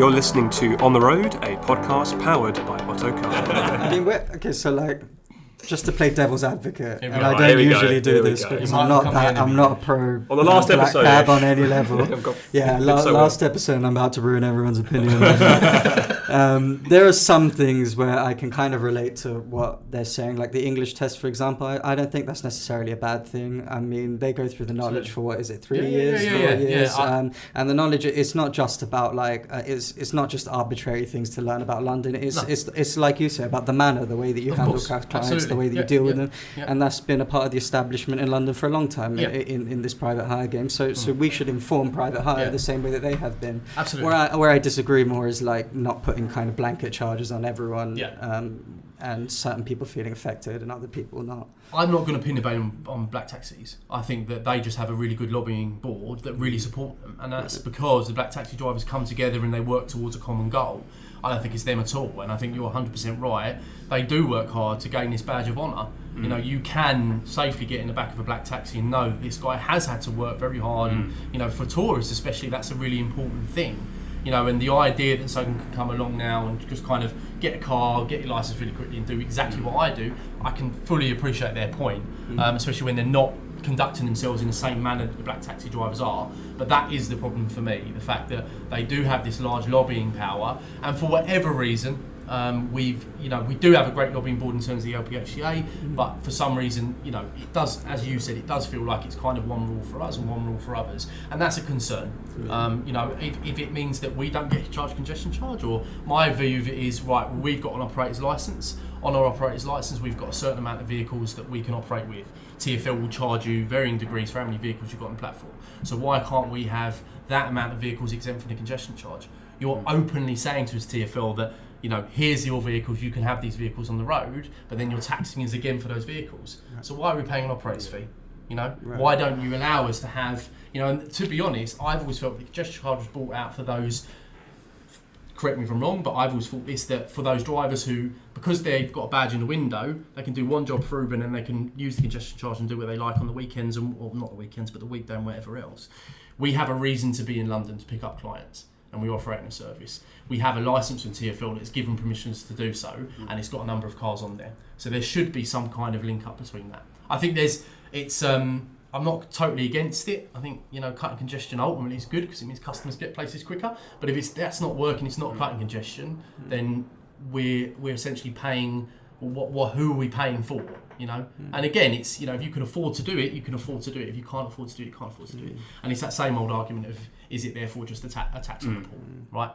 You're listening to On the Road, a podcast powered by Otto. I mean, okay, so like, just to play devil's advocate, and I Right, don't here we usually go, do here we this go. because I'm not a pro On the last black episode, cab on any level. Last well. episode, I'm about to ruin everyone's opinion. There are some things where I can kind of relate to what they're saying, like the English test, for example. I don't think that's necessarily a bad thing. I mean, they go through the knowledge for, what is it, 3 years, 4 years, and the knowledge, it's not just about like it's not just arbitrary things to learn about London. It's like you say, about the manner, the way that you handle clients, absolutely. the way that you deal with them, and that's been a part of the establishment in London for a long time in this private hire game. So we should inform private hire the same way that they have been. Absolutely. Where I disagree more is like not putting kind of blanket charges on everyone, and certain people feeling affected and other people not. I'm not going to pin the blame on black taxis. I think that they just have a really good lobbying board that really support them, and that's because the black taxi drivers come together and they work towards a common goal. I don't think it's them at all, and I think you're 100% right. They do work hard to gain this badge of honour. You know, you can safely get in the back of a black taxi and know that this guy has had to work very hard, and you know, for tourists especially, that's a really important thing. You know, and the idea that someone can come along now and just kind of get a car, get your license really quickly and do exactly what I do, I can fully appreciate their point, especially when they're not conducting themselves in the same manner that the black taxi drivers are. But that is the problem for me, the fact that they do have this large lobbying power, and for whatever reason, we do have a great lobbying board in terms of the LPHCA, but for some reason, you know, it does, as you said, it does feel like it's kind of one rule for us and one rule for others, and that's a concern. You know, if it means that we don't get charged congestion charge, or my view of it is, right, well, we've got an operator's licence. On our operator's licence, we've got a certain amount of vehicles that we can operate with. TfL will charge you varying degrees for how many vehicles you've got on the platform. So why can't we have that amount of vehicles exempt from the congestion charge? You're openly saying to us, TfL, that, you know, here's your vehicles, you can have these vehicles on the road, but then you're taxing us again for those vehicles. So why are we paying an operator's fee? You know, why don't you allow us to have, you know, and to be honest, I've always felt the congestion charge was brought out for those, correct me if I'm wrong, but I've always thought this, that for those drivers who, because they've got a badge in the window, they can do one job for Uber and then they can use the congestion charge and do what they like on the weekends, or not the weekends, but the weekday and whatever else. We have a reason to be in London to pick up clients, and we operate in a service. We have a licence from TfL that's given permissions to do so, and it's got a number of cars on there. So there should be some kind of link up between that. I think I'm not totally against it. I think, you know, cutting congestion ultimately is good because it means customers get places quicker. But if that's not working, it's not cutting congestion, then we're essentially paying. Who are we paying for? You know, and again, it's, you know, if you can afford to do it, you can afford to do it. If you can't afford to do it, you can't afford to do it. And it's that same old argument of, is it therefore just a tax on the poor, right?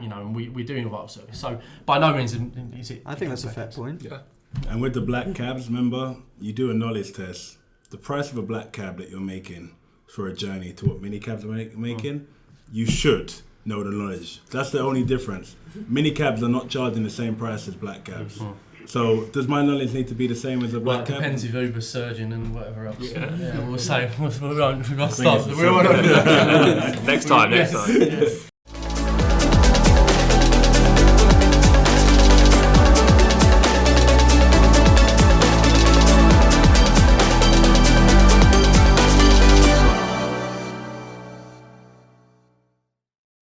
You know, and we're doing a vital service. So by no means is it. I think that's a fair point. Yeah. And with the black cabs, remember, you do a knowledge test. The price of a black cab that you're making for a journey to what mini cabs are making, you should know the knowledge. That's the only difference. Mini cabs are not charging the same price as black cabs. So does my knowledge need to be the same as a black cab? It depends if Uber's surging and whatever else. Yeah, we'll say. We won't start. Next time.